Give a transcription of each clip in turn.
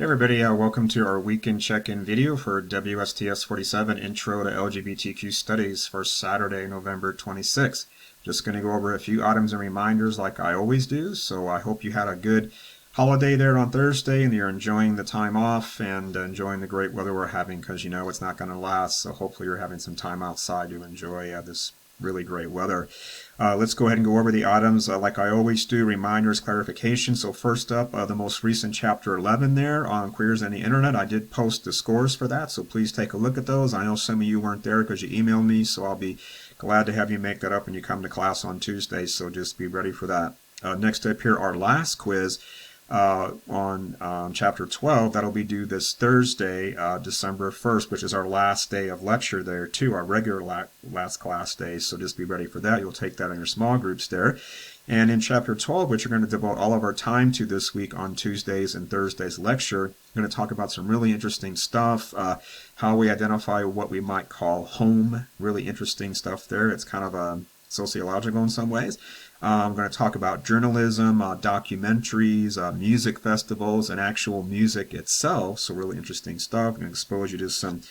Hey everybody, welcome to our weekend check-in video for WSTS-47 Intro to LGBTQ Studies for Saturday, November 26th. Just going to go over a few items and reminders like I always do, so I hope you had a good holiday there on Thursday and you're enjoying the time off and enjoying the great weather we're having because you know it's not going to last, so hopefully you're having some time outside to enjoy this really great weather. Let's go ahead and go over the items like I always do, reminders, clarification. So first up, the most recent chapter 11 there on Queers and the Internet. I did post the scores for that, so please take a look at those. I know some of you weren't there because you emailed me, so I'll be glad to have you make that up when you come to class on Tuesday, so just be ready for that. Next up here, our last quiz on chapter 12. That'll be due this Thursday, December 1st, which is our last day of lecture there too, our regular last class day, so just be ready for that. You'll take that in your small groups there. And in chapter 12, which we're going to devote all of our time to this week on Tuesdays and Thursdays lecture, we're going to talk about some really interesting stuff, how we identify what we might call home, really interesting stuff there. It's kind of sociological in some ways. I'm going to talk about journalism, documentaries, music festivals, and actual music itself. So really interesting stuff. I'm going to expose you to some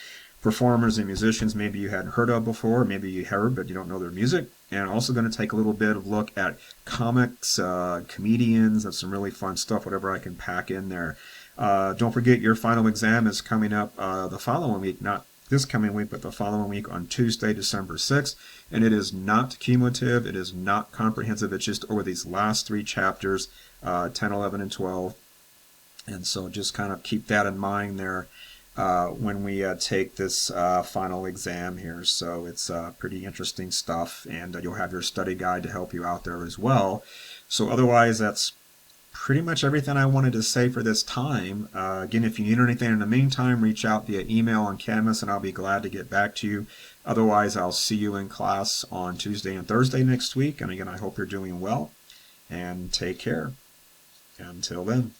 performers and musicians maybe you hadn't heard of before, maybe you heard but you don't know their music. And also going to take a little bit of look at comics, comedians, and some really fun stuff, whatever I can pack in there. Don't forget your final exam is coming up the following week, not this coming week, but the following week on Tuesday, December 6th. And it is not cumulative, it is not comprehensive, it's just over these last three chapters, 10, 11, and 12. And so just kind of keep that in mind there when we take this final exam here. So it's pretty interesting stuff, and you'll have your study guide to help you out there as well. So otherwise, that's pretty much everything I wanted to say for this time. Again, if you need anything in the meantime, reach out via email on Canvas and I'll be glad to get back to you. Otherwise, I'll see you in class on Tuesday and Thursday next week. And again, I hope you're doing well and take care. Until then.